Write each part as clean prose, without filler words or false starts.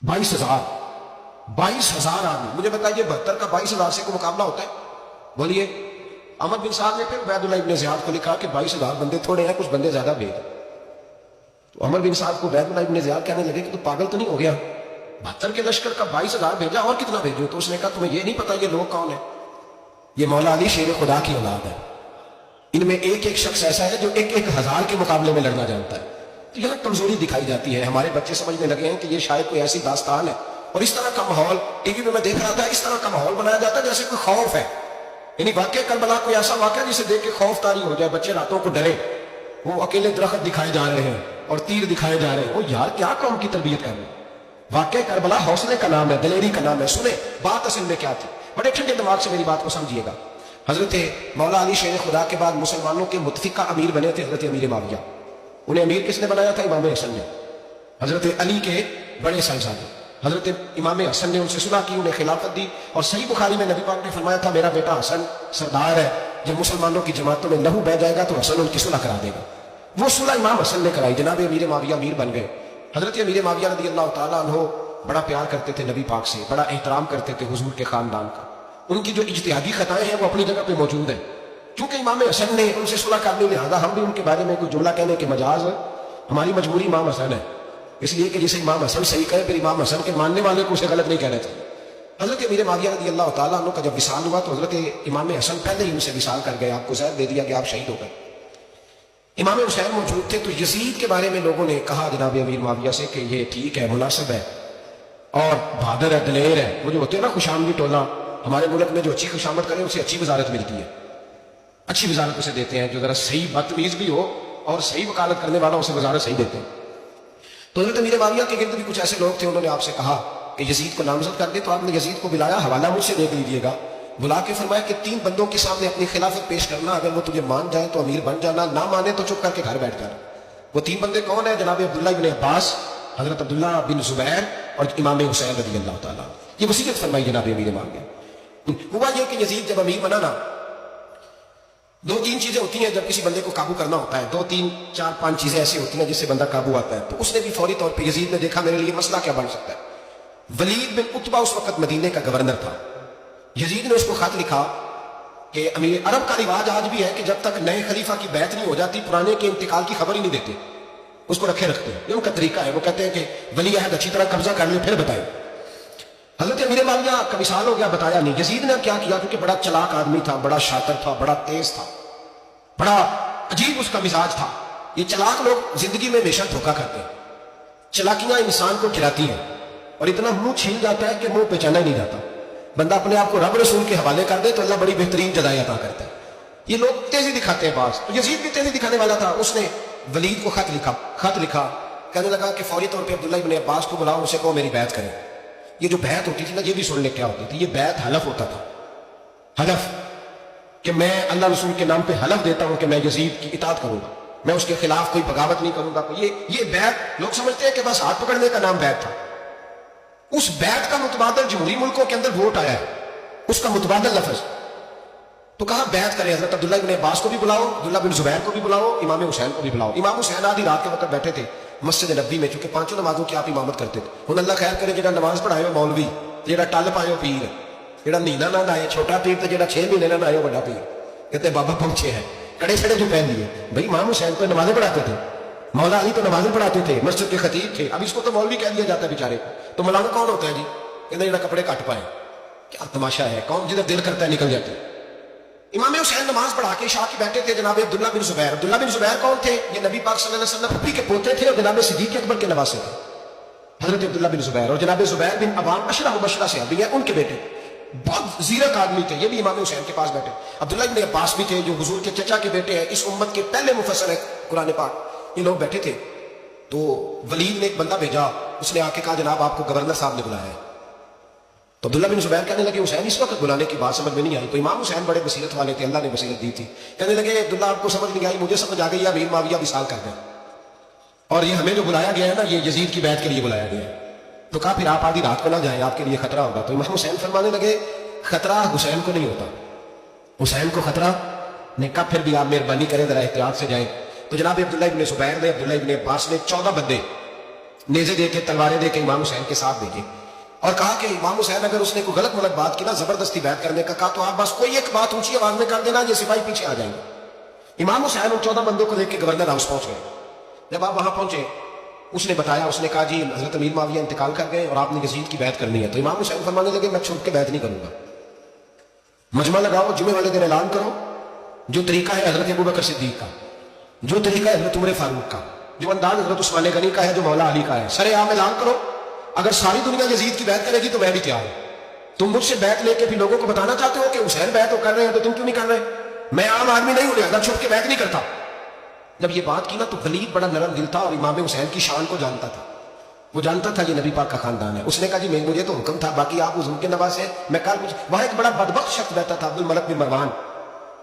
22,000 22,000 आदमी। मुझे बताइए 72 का 22,000 से कोई मुकाबला होता है? बोलिए। अहमद बिन साद ने फिर उबैदुल्लाह इब्न ज़ियाद को लिखा कि 22,000 बंदे थोड़े हैं, कुछ बंदे ज्यादा भेज। तो अहमद बिन साद को उबैदुल्लाह इब्न ज़ियाद कहने लगे कि तू पागल तो नहीं हो गया, 72 के लश्कर का 22,000 भेजा, और कितना भेजूं? तो उसने कहा तुम्हें ये नहीं पता ये लोग कौन है? ये मौला अली शेर खुदा की औलाद है। इनमें एक एक शख्स ऐसा है जो एक एक हजार के मुकाबले में लड़ना जानता है। तो यहाँ कमजोरी दिखाई जाती है। हमारे बच्चे समझने लगे हैं कि ये शायद कोई ऐसी दास्तान है, और इस तरह का माहौल टीवी में मैं देख रहा था, इस तरह का माहौल बनाया जाता है जैसे कोई खौफ है। यानी वाकई करबला कोई ऐसा वाकया जिसे देख के खौफ तारी हो जाए, बच्चे रातों को डरे। वो अकेले दरख्त दिखाए जा रहे हैं और तीर दिखाए जा रहे हैं। वो यार क्या कौम की तरबियत कर रहे हैं। वाकई करबला हौसले का नाम है, दलेरी का नाम है। सुने बात असल में क्या थी, बड़े ठंडे दिमाग से मेरी बात को समझिएगा। हजरत मौला अली शेर खुदा के बाद मुसलमानों के मुतफिका अमीर बने थे हजरत अमीर माविया। उन्हें अमीर किसने बनाया था? इमाम हसन ने, हजरत अली के बड़े साहबजादे। हजरत इमाम हसन ने उनसे सुलह की, उन्हें खिलाफत दी। और सही बुखारी में नबी पाक ने फरमाया था मेरा बेटा हसन सरदार है, जब मुसलमानों की जमातों में लहू बह जाएगा तो हसन उनकी सुलह करा देगा। वो सुलह इमाम हसन ने कराई, जनाब अमीर माविया अमीर बन गए। हजरत अमीर माविया रज़ी अल्लाह तआला अन्हु बड़ा प्यार करते थे नबी पाक से, बड़ा एहतराम करते थे हुजूर के खानदान का। उनकी जो इज्तिहादी खताएं हैं वो अपनी जगह पे मौजूद है। क्योंकि इमाम हसन ने उनसे सुलह कर ली, लिहाजा हम भी उनके बारे में कोई जुमला कहने के मजाज है, हमारी मजबूरी इमाम हसन है। इसलिए कि जिसे इमाम हसन सही कहे, फिर इमाम हसन के मानने वाले को उसे गलत नहीं कहना चाहिए। हजरत अमीर माविया रज़ी अल्लाह तआला अन्हु का जब विसाल हुआ तो हजरत इमाम हसन पहले ही उनसे विसाल कर गए, आपको ज़हर दे दिया कि आप शहीद हो गए। इमाम हुसैन मौजूद थे। तो यजीद के बारे में लोगों ने कहा जनाब अमीर माविया से कि ये ठीक है, मुनासिब है और बहादुर है, दलेर है। वो जो होते हैं ना खुशामदी टोला, हमारे मुल्क में जो अच्छी खुशामद करे उसे अच्छी वजारत मिलती है, अच्छी वजारत उसे देते हैं। जो जरा सही बदतमीज भी हो और सही वकालत करने वाला उसे वजारत सही देते हैं। तो हजरत अमीर माविया के गिर्द भी कुछ ऐसे लोग थे, उन्होंने आपसे कहा कि यजीद को नामजद कर दे। तो आपने यजीद को बुलाया, हवाला मुझसे देख लीजिएगा। बुला के फरमाया कि 3 बंदों के सामने अपनी खिलाफत पेश करना, अगर वो तुझे मान जाए तो अमीर बन जाना, ना माने तो चुप करके घर बैठ जाना। वो 3 बंदे कौन है? जनाब अब्दुल्ला इब्न अब्बास, हजरत अब्दुल्ला बिन जुबैर और इमाम हुसैन रज़ी अल्लाह तआला। ये वसीयत फरमाई जनाब अमीर माविया। हुआ ये कि यजीद जब अमीर बना ना, 2-3 चीजें होती हैं जब किसी बंदे को काबू करना होता है। 2-3-4-5 चीजें ऐसी होती हैं जिससे बंदा काबू आता है। तो उसने भी फौरी तौर पे यजीद ने देखा मेरे लिए मसला क्या बन सकता है। वलीद बिन उतबा उस वक्त मदीने का गवर्नर था। यजीद ने उसको खत लिखा कि अमीर, अरब का रिवाज आज भी है कि जब तक नए खलीफा की बैत नहीं हो जाती पुराने के इंतकाल की खबर ही नहीं देते, उसको रखे रखते हैं। ये उनका तरीका है। वो कहते हैं कि वली अहद अच्छी तरह कब्जा कर ले फिर बताए। हजरत अमीर माविया का विसाल हो गया, बताया नहीं। यजीद ने क्या किया, क्योंकि बड़ा चलाक आदमी था, बड़ा शातिर था, बड़ा तेज था, बड़ा अजीब उसका मिजाज था। ये चलाक लोग जिंदगी में हमेशा धोखा करते हैं। चलाकियां इंसान को खिलाती हैं और इतना मुंह छीन जाता है कि मुंह पहचाना ही नहीं जाता। बंदा अपने आप को रब रसूल के हवाले कर दे तो अल्लाह बड़ी बेहतरीन जज़ाएं अता करता है। ये लोग तेजी दिखाते हैं बाज। तो यजीद भी तेजी दिखाने वाला था। उसने वलीद को खत लिखा, कहने लगा कि फौरी तौर पर अब्दुल्ला इब्न अब्बास को बुलाओ, उसे कहो मेरी बैत करें। ये जो बैत होती थी ना, ये भी सुन ले क्या होती थी। ये बैत हलफ होता था, हलफ कि मैं अल्लाह रसूल के नाम पे हलफ देता हूं कि मैं यजीद की इताअत करूंगा, मैं उसके खिलाफ कोई बगावत नहीं करूंगा। ये बैत लोग समझते हैं कि बस हाथ पकड़ने का नाम बैत था। उस बैत का मुतबादल जमहूरी मुल्कों के अंदर वोट आया है, उसका मुतबादल लफ्ज। तो कहा बैत करें, हजरत अब्दुल्ला इब्न अब्बास को भी बुलाओ, अब्दुल्ला बिन जुबैर को भी बुलाओ, इमाम हुसैन को भी बुलाओ। इमाम हुसैन आधी रात के वक्त बैठे थे मस्जिद नबी में, चूंकि 5 नमाजों की आप इमामत करते थे। हुण अल्लाह खैर करे जेड़ा नमाज पढ़ाए मौलवी, जेड़ा टल पाए पीर, जेड़ा नीना ना आए छोटा पीर, तो जेड़ा 6 महीने ना आए बड़ा पीर। कहते बाबा पहुंचे हैं, कड़े छड़े जो पहन लिए। भाई इमाम हुसैन तो नमाजें पढ़ाते थे, मौला अली तो नमाजें पढ़ाते थे, मस्जिद के खतीब थे। अब इसको तो मौलवी कह दिया जाता है बेचारे को। तो मौलाना कौन होता है जी? कहते जेड़ा कपड़े कट पाए। क्या तमाशा है, कौन जिधर दिल करता है निकल जाते हैं। इमाम हुसैन नमाज पढ़ा के शाह की बैठे थे जनाब अब्दुल्ला बिन जुबैर। अब्दुल्ला बिन जुबैर कौन थे? ये नबी पाक सल्लल्लाहु अलैहि वसल्लम के पोते थे और जनाब सिद्दीक अकबर के नवासे थे। हजरत अब्दुल्ला बिन जुबैर और जनाब जुबैर बिन अवाम अशरा मुबशरा से अभी है, उनके बेटे बहुत जीरक आदमी थे। ये भी इमाम हुसैन के पास बैठे। अब्दुल्ला इब्न अब्बास भी थे जो हुजूर के चचा के बेटे हैं, इस उम्मत के पहले मुफस्सिर है कुरान पाक। ये लोग बैठे थे। तो वलीद ने एक बंदा भेजा, उसने आके कहा जनाब आपको गवर्नर साहब ने बुलाया है। तो अब्दुल्ला बिन जुबैर कहने लगे हुसैन इस वक्त बुलाने की बात समझ में नहीं आई। तो इमाम हुसैन बड़े बसीरत वाले थे, अल्लाह ने बसीरत दी थी। कहने लगे अब्दुल्ला आपको समझ नहीं आई, मुझे समझ आ गई, अमीर माविया विसाल कर गए और ये हमें जो बुलाया गया है ना, ये यजीद की बैत के लिए बुलाया गया है। तो कहा फिर आप आधी रात को ना जाए, आपके लिए खतरा होगा। तो इमाम हुसैन फरमाने लगे खतरा हुसैन को नहीं होता, हुसैन को खतरा ने कहा फिर भी आप मेहरबानी करें जरा एहतियात से जाएं। तो जनाब अब्दुल्ला इब्न जुबैर ने, अब्दुल्ला इब्न अब्बास ने 14 बंदे نیزے دے کے تلواریں دے کے امام حسین کے ساتھ بھیجے اور کہا کہ امام حسین اگر اس نے کوئی غلط ملت بات کی نا زبردستی بیعت کرنے کا کہا تو آپ بس کوئی ایک بات اونچی آواز میں کر دینا یہ سپاہی پیچھے آ جائیں گے۔ امام حسین ان 14 بندوں کو لے کے گورنر ہاؤس پہنچ گئے۔ جب آپ وہاں پہنچے اس نے بتایا، اس نے کہا جی حضرت امیر معاویہ انتقال کر گئے اور آپ نے یزید کی بیعت کرنی ہے۔ تو امام حسین فرمانے لگے میں چھپ کے بیعت نہیں کروں گا، مجمع لگاؤ، جمعے والے دن اعلان کرو، جو طریقہ ہے حضرت ابوبکر صدیق کا، جو طریقہ ہے حضرت عمر فاروق کا، جو انداز حضرت عثمان غنی کا ہے، جو مولا علی کا ہے، سر عام اعلان کرو، اگر ساری دنیا یزید کی بیعت کرے گی تو میں بھی تیار ہوں۔ تم مجھ سے بیعت لے کے بھی لوگوں کو بتانا چاہتے ہو کہ حسین بیعت تو کر رہے ہیں تو تم کیوں نہیں کر رہے؟ میں عام آدمی نہیں ہوں لہذا چھپ کے بیعت نہیں کرتا۔ جب یہ بات کی نا تو ولید بڑا نرم دل تھا اور امام حسین کی شان کو جانتا تھا، وہ جانتا تھا یہ نبی پاک کا خاندان ہے۔ اس نے کہا جی مجھے تو حکم تھا، باقی آپ حضور کے نواز ہیں، میں کل کچھ۔ وہاں ایک بڑا بدبخت شخص بیٹھا تھا، عبد الملک بن مروان،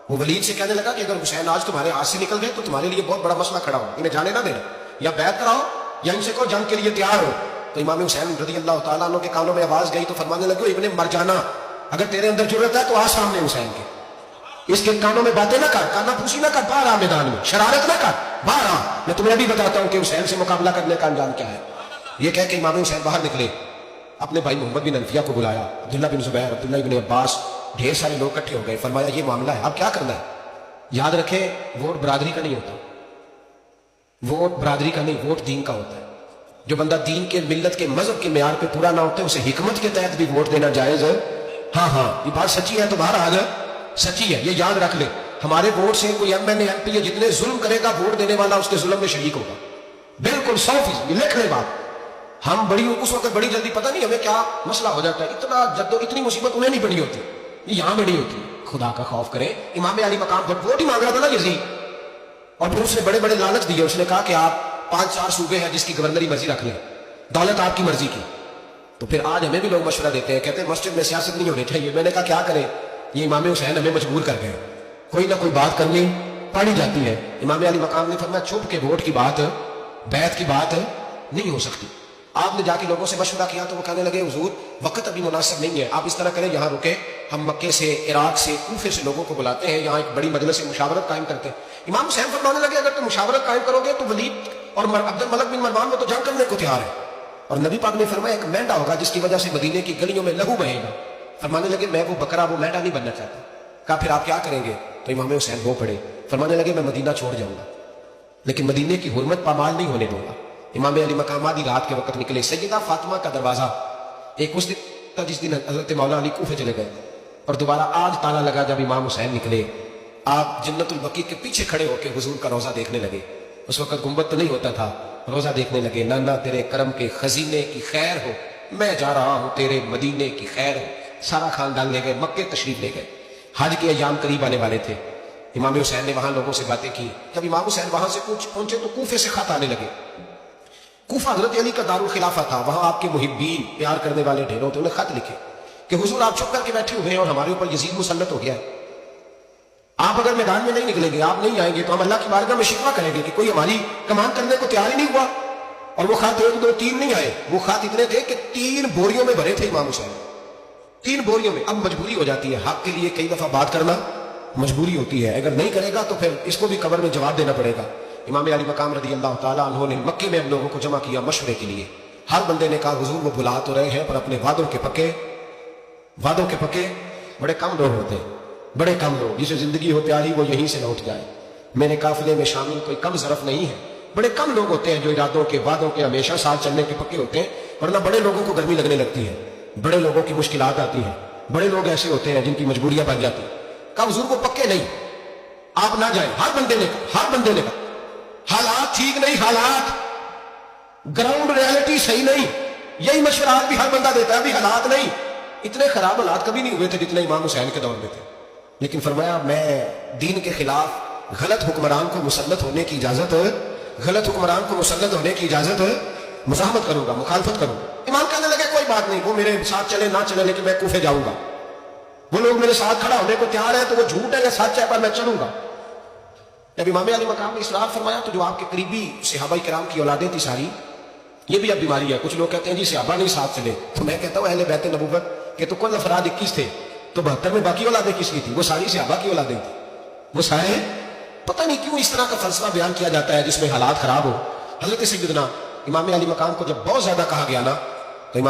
وہ ولید سے کہنے لگا کہ اگر حسین آج تمہارے ہاتھ سے نکل گئے تو تمہارے لیے بہت بڑا مسئلہ کھڑا ہو، انہیں جانے نہ دینا، یا بیعت کراؤ یا ان سے کہو جنگ کے لیے تیار ہو۔ تو امام حسین رضی اللہ تعالیٰ عنہ کے کانوں میں آواز گئی تو فرمانے لگے ابن مر جانا، اگر تیرے اندر جرت ہے تو آ سامنے حسین کے، اس کے کانوں میں باتیں نہ کر، کانا پوسی نہ کر، باہر آ میدان میں، شرارت نہ کر، باہر آ، میں تمہیں بھی بتاتا ہوں کہ حسین سے مقابلہ کرنے کا انجام کیا ہے۔ یہ کہہ کے امام حسین باہر نکلے، اپنے بھائی محمد بن انفیہ کو بلایا، عبداللہ بن زبیر، عبداللہ بن عباس، ڈھیر سارے لوگ اکٹھے ہو گئے، فرمایا یہ معاملہ ہے، اب کیا کرنا ہے؟ یاد رکھیں ووٹ برادری کا نہیں ہوتا، ووٹ برادری کا نہیں، ووٹ دین کا ہوتا ہے۔ جو بندہ دین کے، ملت کے، مذہب کے معیار پہ پورا نہ ہوتا ہے اسے حکمت کے تحت بھی ووٹ دینا جائز ہے۔ ہاں یہ بات سچی ہے تو باہر آ جائے، سچی ہے، یہ یاد رکھ لے، ہمارے ووٹ سے کوئی M N A M P ہے جتنے ظلم کرے گا ووٹ دینے والا اس کے ظلم میں شریک ہوگا، بالکل 100%، یہ لکھ لے بات۔ ہم بڑی اس وقت بڑی جلدی، پتہ نہیں ہمیں کیا مسئلہ ہو جاتا ہے، اتنا جد و اتنی مصیبت انہیں نہیں بڑی ہوتی، یہ یہاں بڑی ہوتی ہے۔ خدا کا خوف کرے، امام علی مقام پر ووٹ ہی مانگ رہا تھا نا یزید، اور پھر اس نے بڑے بڑے لالچ دیے، اس نے کہا کہ آپ 5-4 صوبے ہیں جس کی گورنری مرضی رکھ لیں، دولت آپ کی مرضی کی۔ تو پھر آج ہمیں بھی لوگ مشورہ دیتے ہیں، کہتے ہیں مسجد میں سیاست نہیں ہونی چاہیے۔ میں نے کہا کیا کریں، یہ امام حسین ہمیں مجبور کر گئے، کوئی نہ کوئی بات کرنی پڑی جاتی ہے۔ امام علی مقام نے فرمایا چھپ کے ووٹ کی بات، بیعت کی بات نہیں ہو سکتی۔ آپ نے جا کے لوگوں سے مشورہ کیا تو وہ کہنے لگے حضور وقت ابھی مناسب نہیں ہے، آپ اس طرح کریں یہاں رکے، ہم مکے سے، عراق سے، کوفے سے لوگوں کو بلاتے ہیں، یہاں ایک بڑی مجلس مشاورت قائم کرتے ہیں۔ امام حسین فرمانے لگے اگر تم مشاورت قائم کرو گے تو ولید اور عبد الملک بن مروان وہ تو جنگ کرنے کو تیار ہے، اور نبی پاک نے فرمایا ایک مینڈا ہوگا جس کی وجہ سے مدینے کی گلیوں میں لہو بہے گا۔ فرمانے لگے میں وہ بکرا، وہ مینڈا نہیں بننا چاہتا۔ کہا پھر آپ کیا کریں گے؟ تو امام حسین وہ پڑے، فرمانے لگے میں مدینہ چھوڑ جاؤں گا لیکن مدینے کی حرمت پامال نہیں ہونے دوں گا۔ امام علی مقام آدھی رات کے وقت نکلے، سیدہ فاطمہ کا دروازہ ایک اس دن تھا جس دن حضرت مولا علی کوفے چلے گئے، اور دوبارہ آج تالا لگا جب امام حسین نکلے۔ آپ جنت البقیع کے پیچھے کھڑے ہو کے حضور کا روزہ دیکھنے لگے، اس وقت گنبد تو نہیں ہوتا تھا، روزہ دیکھنے لگے۔ نانا تیرے کرم کے خزینے کی خیر ہو، میں جا رہا ہوں تیرے مدینے کی خیر ہو۔ سارا خاندان لے گئے، مکے تشریف لے گئے، حج کے ایام قریب آنے والے تھے۔ امام حسین نے وہاں لوگوں سے باتیں کی، جب امام حسین وہاں سے پہنچے تو کوفے سے خط آنے لگے۔ کوفہ حضرت علی کا دارالخلافہ تھا، وہاں آپ کے محبین، پیار کرنے والے ڈھیروں تھے، انہیں خط لکھے کہ حضور آپ چھپ کر کے بیٹھے ہوئے ہیں اور ہمارے اوپر یزید مسلط ہو گیا ہے، آپ اگر میدان میں نہیں نکلیں گے، آپ نہیں آئیں گے تو ہم اللہ کی بارگاہ میں شکوہ کریں گے کہ کوئی ہماری کمان کرنے کو تیار ہی نہیں ہوا۔ اور وہ خط 1 2 3 نہیں آئے، وہ خط اتنے تھے کہ 3 بوریوں میں بھرے تھے امام حسین، 3 بوریوں میں۔ اب مجبوری ہو جاتی ہے، حق کے لیے کئی دفعہ بات کرنا مجبوری ہوتی ہے، اگر نہیں کرے گا تو پھر اس کو بھی قبر میں جواب دینا پڑے گا۔ امام علی مقام رضی اللہ تعالیٰ عنہ نے مکے میں اب لوگوں کو جمع کیا مشورے کے لیے۔ ہر بندے نے کہا حضور وہ بلا تو رہے ہیں پر اپنے وعدوں کے پکے بڑے کم لوگ ہوتے ہیں، بڑے کم لوگ، جسے زندگی ہو پیاری وہ یہیں سے لوٹ جائے۔ میرے قافلے میں شامل کوئی کم ظرف نہیں ہے، بڑے کم لوگ ہوتے ہیں جو ارادوں کے، وعدوں کے، ہمیشہ ساتھ چلنے کے پکے ہوتے ہیں، ورنہ بڑے لوگوں کو گرمی لگنے لگتی ہے، بڑے لوگوں کی مشکلات آتی ہیں، بڑے لوگ ایسے ہوتے ہیں جن کی مجبوریاں بن جاتی ہیں۔ کہا حضور وہ پکے نہیں، آپ نہ جائیں۔ ہر بندے نے کہا حالات ٹھیک نہیں، حالات گراؤنڈ ریالٹی صحیح نہیں، یہی مشورات بھی ہر بندہ دیتا ہے، ابھی حالات نہیں، اتنے خراب حالات کبھی نہیں ہوئے تھے جتنے امام حسین کے دور میں تھے۔ لیکن فرمایا میں دین کے خلاف غلط حکمران کو مسلط ہونے کی اجازت، مزاحمت کروں گا، مخالفت کروں گا۔ امام کہنے لگے کوئی بات نہیں، وہ میرے ساتھ چلے نہ چلے لیکن میں کوفے جاؤں گا، وہ لوگ میرے ساتھ کھڑا ہونے کو تیار ہے تو وہ جھوٹ ہے یا سچ ہے پر میں چلوں گا۔ جب امام علی مقام نے اصرار فرمایا تو جو آپ کے قریبی صحابہ کرام کی اولادیں تھی ساری، یہ بھی اب بیماری ہے، کچھ لوگ کہتے ہیں جی صحابہ نہیں ساتھ چلے، تو میں کہتا ہوں اہل بیت نبوت کہ تو کل افراد 21 تھے تو 72 میں باقی اولادیں کس کی تھی؟ وہ ساری صحابہ کی اولادیں تھیں، وہ سارے۔ پتہ نہیں کیوں اس طرح کا فلسفہ بیان کیا جاتا ہے جس میں حالات خراب ہو۔ حضرت سیدنا इमाम अली मकाम को जब बहुत ज्यादा कहा गया ना तो इमाम